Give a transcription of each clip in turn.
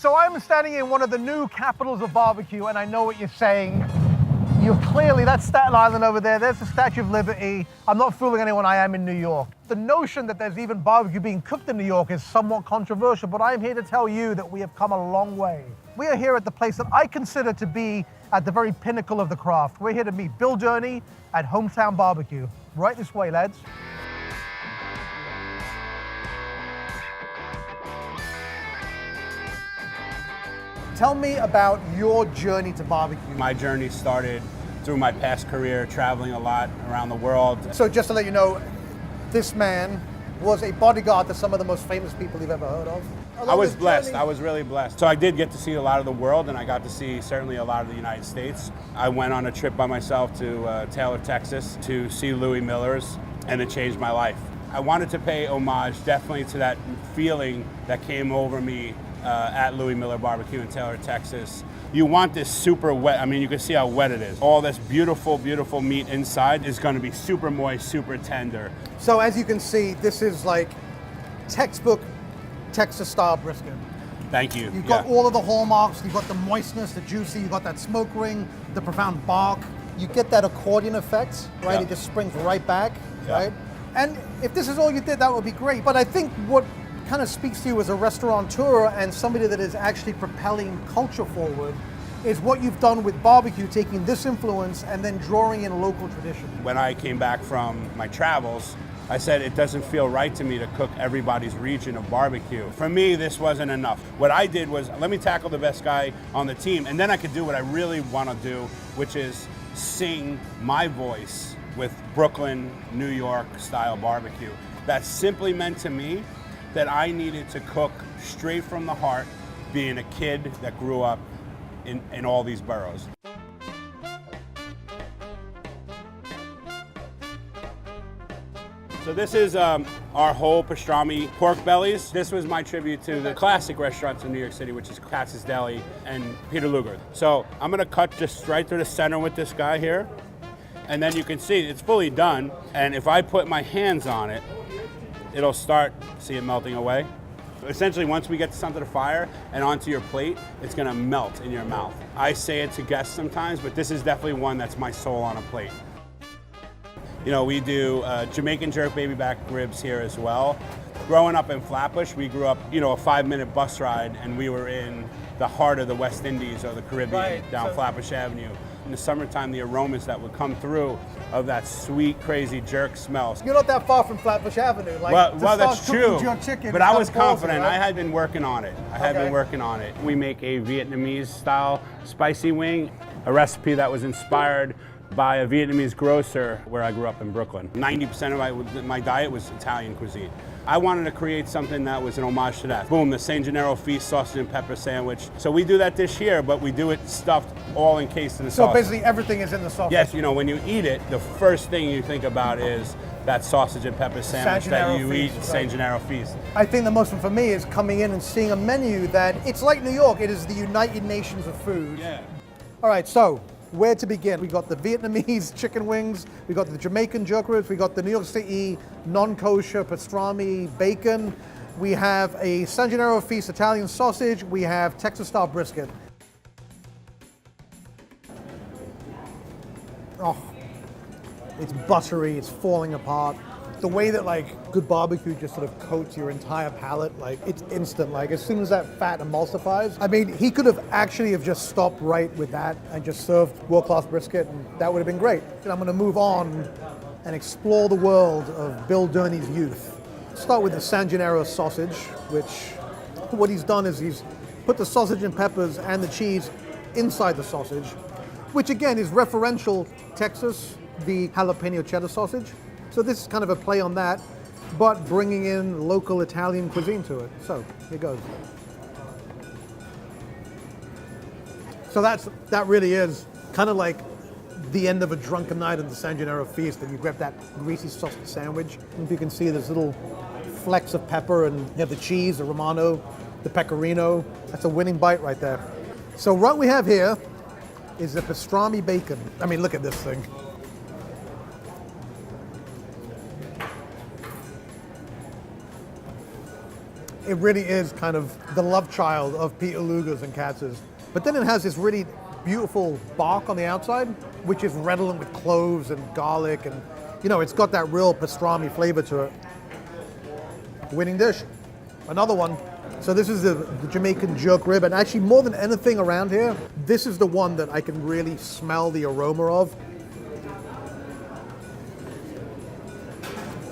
So I'm standing in one of the new capitals of barbecue, and I know what you're saying. You're clearly, that's Staten Island over there, there's the Statue of Liberty. I'm not fooling anyone, I am in New York. The notion that there's even barbecue being cooked in New York is somewhat controversial, but I'm here to tell you that we have come a long way. We are here at the place that I consider to be at the very pinnacle of the craft. We're here to meet Bill Durney at Hometown Barbecue. Right this way, lads. Tell me about your journey to barbecue. My journey started through my past career, traveling a lot around the world. So just to let you know, this man was a bodyguard to some of the most famous people you've ever heard of. I was blessed. I was really blessed. So I did get to see a lot of the world, and I got to see certainly a lot of the United States. I went on a trip by myself to Taylor, Texas to see Louis Miller's, and it changed my life. I wanted to pay homage definitely to that feeling that came over me at Louis Miller Barbecue in Taylor, Texas. You want this super wet, I mean, you can see how wet it is. All this beautiful, beautiful meat inside is gonna be super moist, super tender. So as you can see, this is like textbook Texas style brisket. Thank you. You've got all of the hallmarks, you've got the moistness, the juicy, you've got that smoke ring, the profound bark. You get that accordion effect, right? It just springs right back, right? And if this is all you did, that would be great. But I think what kind of speaks to you as a restaurateur and somebody that is actually propelling culture forward is what you've done with barbecue, taking this influence and then drawing in local tradition. When I came back from my travels, I said it doesn't feel right to me to cook everybody's region of barbecue. For me, this wasn't enough. What I did was, let me tackle the best guy on the team, and then I could do what I really want to do, which is sing my voice with Brooklyn, New York style barbecue. That simply meant to me that I needed to cook straight from the heart, being a kid that grew up in all these boroughs. So this is our whole pastrami pork bellies. This was my tribute to the classic restaurants in New York City, which is Katz's Deli and Peter Luger. So I'm gonna cut just right through the center with this guy here. And then you can see it's fully done. And if I put my hands on it, it'll start, see it melting away. Essentially, once we get this onto the fire and onto your plate, it's gonna melt in your mouth. I say it to guests sometimes, but this is definitely one that's my soul on a plate. You know, we do Jamaican jerk baby back ribs here as well. Growing up in Flatbush, we grew up, you know, a 5-minute bus ride, and we were in the heart of the West Indies or the Caribbean, down Flatbush Avenue. In the summertime, the aromas that would come through of that sweet, crazy jerk smell. You're not that far from Flatbush Avenue. Like, well that's true. Chicken, but I was ballsy, confident. right? I had been working on it. We make a Vietnamese style spicy wing, a recipe that was inspired by a Vietnamese grocer where I grew up in Brooklyn. 90% of my diet was Italian cuisine. I wanted to create something that was an homage to that. Boom, the San Gennaro Feast sausage and pepper sandwich. So we do that dish here, but we do it stuffed all encased in the sauce. So basically everything is in the sausage. Yes, you know, when you eat it, the first thing you think about is that sausage and pepper sandwich that you eat at San Gennaro Feast. I think the most one for me is coming in and seeing a menu that, it's like New York, it is the United Nations of food. Yeah. All right, so where to begin? We got the Vietnamese chicken wings, we got the Jamaican jerk ribs, we got the New York City non-kosher pastrami bacon, we have a San Gennaro Feast Italian sausage, we have Texas style brisket. Oh, it's buttery, it's falling apart. The way that like good barbecue just sort of coats your entire palate, like it's instant. Like as soon as that fat emulsifies, I mean, he could have actually have just stopped right with that and just served world-class brisket, and that would have been great. And I'm gonna move on and explore the world of Bill Durney's youth. Start with the San Gennaro sausage, which what he's done is he's put the sausage and peppers and the cheese inside the sausage, which again is referential Texas, the jalapeno cheddar sausage. So this is kind of a play on that, but bringing in local Italian cuisine to it. So here goes. So that really is kind of like the end of a drunken night at the San Gennaro Feast, and you grab that greasy sausage sandwich. If you can see, there's little flecks of pepper, and you have the cheese, the Romano, the pecorino. That's a winning bite right there. So what we have here is the pastrami bacon. I mean, look at this thing. it really is kind of the love child of Peter Luger's and Katz's. But then it has this really beautiful bark on the outside, which is redolent with cloves and garlic, and it's got that real pastrami flavor to it. Winning dish. Another one. So this is the Jamaican jerk rib, and actually more than anything around here, this is the one that I can really smell the aroma of.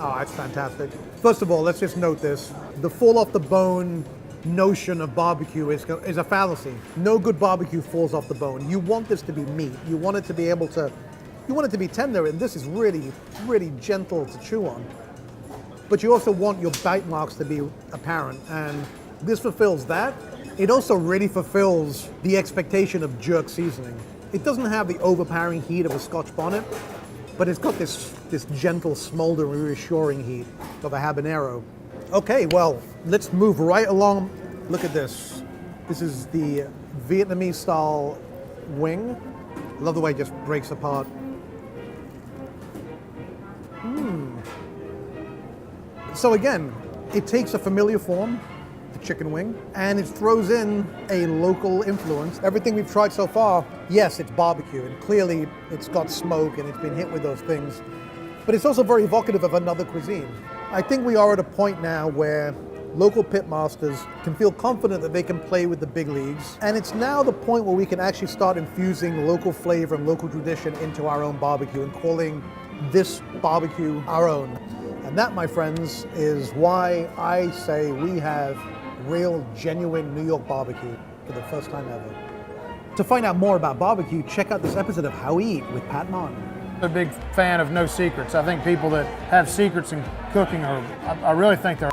Oh, it's fantastic. First of all, let's just note this. The fall off the bone notion of barbecue is a fallacy. No good barbecue falls off the bone. You want this to be meat. You want it to be you want it to be tender, and this is really, really gentle to chew on. But you also want your bite marks to be apparent, and this fulfills that. It also really fulfills the expectation of jerk seasoning. It doesn't have the overpowering heat of a Scotch bonnet, but it's got this gentle, smoldering, reassuring heat of a habanero. Okay, well, let's move right along. Look at this. This is the Vietnamese style wing. I love the way it just breaks apart. So again, it takes a familiar form, the chicken wing, and it throws in a local influence. Everything we've tried so far, yes, it's barbecue, and clearly it's got smoke and it's been hit with those things, but it's also very evocative of another cuisine. I think we are at a point now where local pitmasters can feel confident that they can play with the big leagues, and it's now the point where we can actually start infusing local flavor and local tradition into our own barbecue and calling this barbecue our own. And that, my friends, is why I say we have real, genuine New York barbecue for the first time ever. To find out more about barbecue, check out this episode of How We Eat with Pat Martin. I'm a big fan of no secrets. I think people that have secrets in cooking I really think they're